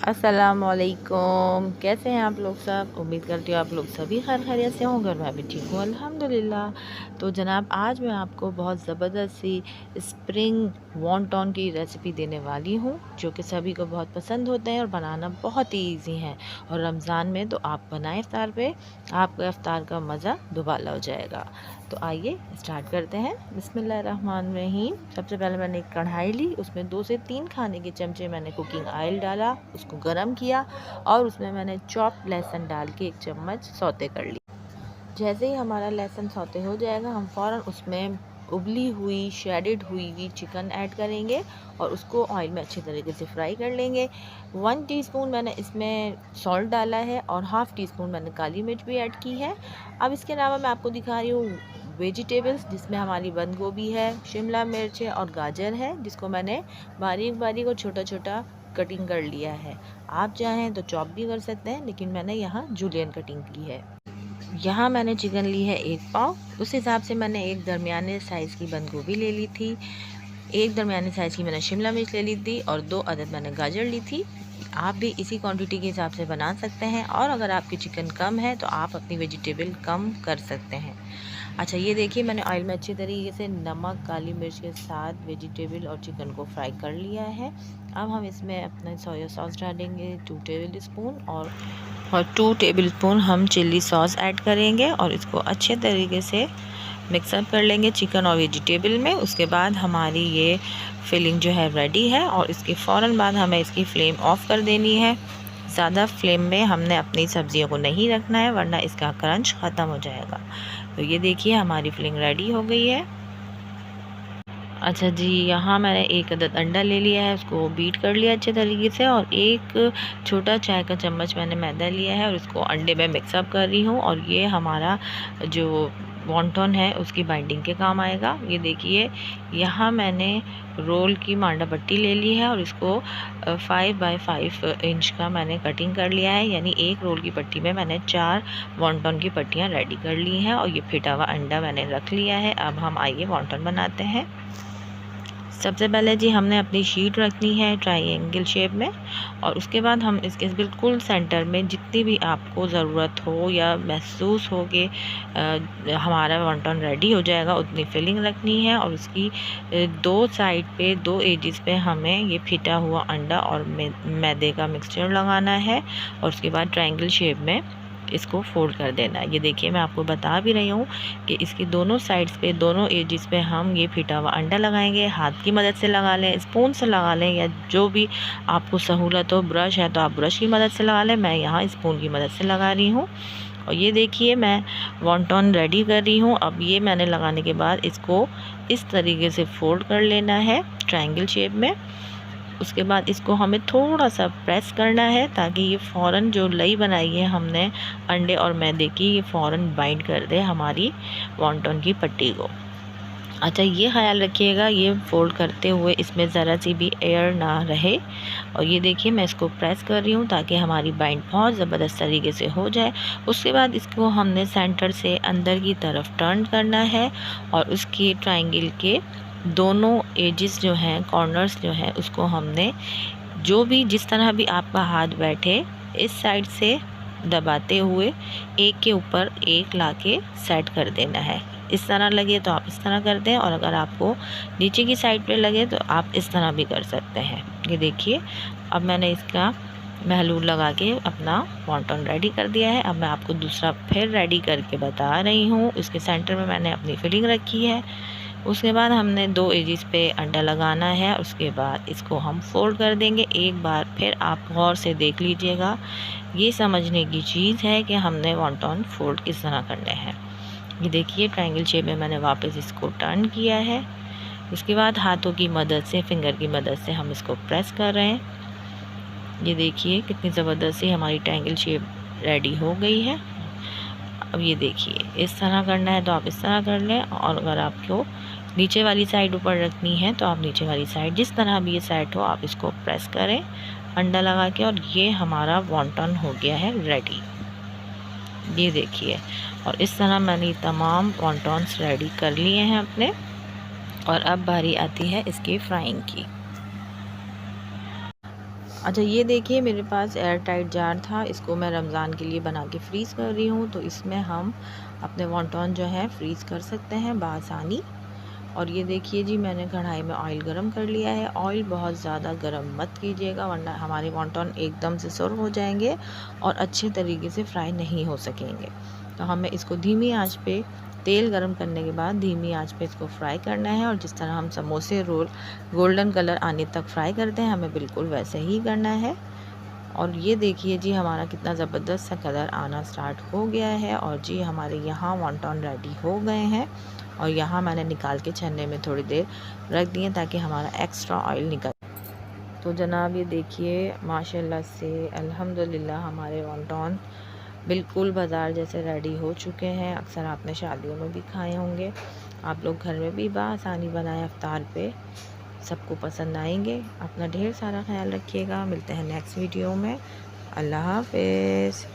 अस्सलामुअलैकुम। कैसे हैं आप लोग सब? उम्मीद करती हूँ आप लोग सभी खैर खैरियत से होंगे और मैं भी ठीक हूँ अल्हम्दुलिल्लाह। तो जनाब आज मैं आपको बहुत ज़बरदस्त सी स्प्रिंग वॉन्टॉन की रेसिपी देने वाली हूँ, जो कि सभी को बहुत पसंद होते हैं और बनाना बहुत ही ईजी है। और रमज़ान में तो आप बनाएं इफ्तार पे, आपका इफ्तार का मज़ा दुबाला हो जाएगा। तो आइए स्टार्ट करते हैं। बिस्मिल्लाहिर्रहमानिर्रहीम। सबसे पहले मैंने एक कढ़ाई ली, उसमें 2 से 3 खाने के चमचे मैंने कुकिंग ऑयल डाला, उसको गरम किया और उसमें मैंने चॉप्ड लहसुन डाल के 1 चम्मच सौते कर लिया। जैसे ही हमारा लहसुन सौते हो जाएगा, हम फ़ौरन उसमें उबली हुई शेडेड हुई चिकन ऐड करेंगे और उसको ऑयल में अच्छे तरीके से फ्राई कर लेंगे। 1 टीस्पून मैंने इसमें सॉल्ट डाला है और हाफ़ टी स्पून मैंने काली मिर्च भी ऐड की है। अब इसके अलावा मैं आपको दिखा रही हूँ वेजिटेबल्स, जिसमें हमारी बंद गोभी है, शिमला मिर्च है और गाजर है, जिसको मैंने बारीक बारीक और छोटा छोटा कटिंग कर लिया है। आप चाहें तो चॉप भी कर सकते हैं, लेकिन मैंने यहाँ जूलियन कटिंग की है। यहाँ मैंने चिकन ली है 1 पाव, उस हिसाब से मैंने एक दरमियाने साइज़ की बंद गोभी ले ली थी, एक दरमियाने साइज़ की मैंने शिमला मिर्च ले ली थी और 2 अदद मैंने गाजर ली थी। आप भी इसी क्वांटिटी के हिसाब से बना सकते हैं और अगर आपकी चिकन कम है तो आप अपनी वेजिटेबल कम कर सकते हैं। अच्छा, ये देखिए मैंने ऑयल में अच्छे तरीके से नमक, काली मिर्च के साथ वेजिटेबल और चिकन को फ्राई कर लिया है। अब हम इसमें अपना सोया सॉस डालेंगे 2 टेबल स्पून और 2 टेबल स्पून हम चिल्ली सॉस ऐड करेंगे और इसको अच्छे तरीके से मिक्सअप कर लेंगे चिकन और वेजिटेबल में। उसके बाद हमारी ये फिलिंग जो है रेडी है और इसके फ़ौरन बाद हमें इसकी फ्लेम ऑफ़ कर देनी है। ज़्यादा फ्लेम में हमने अपनी सब्जियों को नहीं रखना है, वरना इसका क्रंच ख़त्म हो जाएगा। तो ये देखिए हमारी फिलिंग रेडी हो गई है। अच्छा जी, यहाँ मैंने 1 अदद अंडा ले लिया है, उसको बीट कर लिया अच्छे तरीके से और 1 छोटा चाय का चम्मच मैंने मैदा लिया है और उसको अंडे में मिक्सअप कर रही हूँ और ये हमारा जो वॉन्टॉन है उसकी बाइंडिंग के काम आएगा। ये देखिए यहाँ मैंने रोल की मांडा पट्टी ले ली है और इसको 5 बाय 5 इंच का मैंने कटिंग कर लिया है, यानी एक रोल की पट्टी में मैंने 4 वॉन्टॉन की पट्टियाँ रेडी कर ली हैं और ये फिटा हुआ अंडा मैंने रख लिया है। अब हम आइए वॉन्टॉन बनाते हैं। सबसे पहले जी हमने अपनी शीट रखनी है ट्रायंगल शेप में और उसके बाद हम इसके बिल्कुल सेंटर में जितनी भी आपको ज़रूरत हो या महसूस हो कि हमारा वॉन्टॉन रेडी हो जाएगा, उतनी फिलिंग रखनी है और उसकी 2 साइड पे 2 एजेस पे हमें ये फिटा हुआ अंडा और मैदे का मिक्सचर लगाना है और उसके बाद ट्रायंगल शेप में इसको फोल्ड कर देना है। ये देखिए मैं आपको बता भी रही हूँ कि इसकी दोनों साइड्स पे, दोनों एजेस पे हम ये फिटा हुआ अंडा लगाएंगे। हाथ की मदद से लगा लें, स्पून से लगा लें या जो भी आपको सहूलत हो। ब्रश है तो आप ब्रश की मदद से लगा लें, मैं यहाँ स्पून की मदद से लगा रही हूँ। और ये देखिए मैं वॉन्टॉन रेडी कर रही हूँ। अब ये मैंने लगाने के बाद इसको इस तरीके से फोल्ड कर लेना है ट्रायंगल शेप में। उसके बाद इसको हमें थोड़ा सा प्रेस करना है ताकि ये फ़ौरन जो लई बनाई है हमने अंडे और मैदे की, ये फ़ौरन बाइंड कर दे हमारी वॉन्टॉन की पट्टी को। अच्छा, ये ख्याल रखिएगा ये फ़ोल्ड करते हुए इसमें ज़रा सी भी एयर ना रहे। और ये देखिए मैं इसको प्रेस कर रही हूँ ताकि हमारी बाइंड बहुत ज़बरदस्त तरीके से हो जाए। उसके बाद इसको हमने सेंटर से अंदर की तरफ टर्न करना है और उसकी ट्रायंगल के दोनों एजेस जो हैं, कॉर्नर्स जो हैं, उसको हमने जो भी जिस तरह भी आपका हाथ बैठे इस साइड से दबाते हुए एक के ऊपर एक लाके सेट कर देना है। इस तरह लगे तो आप इस तरह कर दें और अगर आपको नीचे की साइड पे लगे तो आप इस तरह भी कर सकते हैं। ये देखिए अब मैंने इसका महलूल लगा के अपना वॉन्टॉन रेडी कर दिया है। अब मैं आपको दूसरा फिर रेडी करके बता रही हूँ। इसके सेंटर में मैंने अपनी फिलिंग रखी है। उसके बाद हमने 2 एजेस पे अंडा लगाना है। उसके बाद इसको हम फोल्ड कर देंगे। एक बार फिर आप गौर से देख लीजिएगा, ये समझने की चीज़ है कि हमने वॉन्टॉन फोल्ड किस तरह करने हैं। ये देखिए ट्रायंगल शेप में मैंने वापस इसको टर्न किया है। इसके बाद हाथों की मदद से, फिंगर की मदद से हम इसको प्रेस कर रहे हैं। ये देखिए कितनी ज़बरदस्त सी हमारी ट्रायंगल शेप रेडी हो गई है। अब ये देखिए इस तरह करना है तो आप इस तरह कर लें और अगर आपको नीचे वाली साइड ऊपर रखनी है तो आप नीचे वाली साइड, जिस तरह भी ये सेट हो, आप इसको प्रेस करें अंडा लगा के और ये हमारा वॉन्टॉन हो गया है रेडी। ये देखिए और इस तरह मैंने तमाम वॉन्टॉन्स रेडी कर लिए हैं अपने। और अब बारी आती है इसकी फ्राइंग की। अच्छा ये देखिए मेरे पास एयर टाइट जार था, इसको मैं रमज़ान के लिए बना के फ्रीज़ कर रही हूँ। तो इसमें हम अपने वॉन्टॉन जो है फ्रीज़ कर सकते हैं बआसानी। और ये देखिए जी मैंने कढ़ाई में ऑयल गरम कर लिया है। ऑयल बहुत ज़्यादा गरम मत कीजिएगा वरना हमारे वॉन्टॉन एकदम से सर्व हो जाएंगे और अच्छे तरीके से फ्राई नहीं हो सकेंगे। तो हमें इसको धीमी आंच पे तेल गरम करने के बाद धीमी आंच पे इसको फ्राई करना है। और जिस तरह हम समोसे रोल गोल्डन कलर आने तक फ्राई करते हैं हमें बिल्कुल वैसे ही करना है। और ये देखिए जी हमारा कितना ज़बरदस्त सा कलर आना स्टार्ट हो गया है। और जी हमारे यहाँ वॉन्टॉन रेडी हो गए हैं। और यहाँ मैंने निकाल के छन्ने में थोड़ी देर रख दिए ताकि हमारा एक्स्ट्रा ऑयल निकल। तो जनाब ये देखिए माशाल्लाह से अल्हम्दुलिल्लाह हमारे वॉन्टॉन बिल्कुल बाज़ार जैसे रेडी हो चुके हैं। अक्सर आपने शादियों में भी खाए होंगे, आप लोग घर में भी बआसानी बनाएं इफ्तार पे, सबको पसंद आएंगे। अपना ढेर सारा ख्याल रखिएगा, मिलते हैं नेक्स्ट वीडियो में। अल्लाह हाफ़िज़।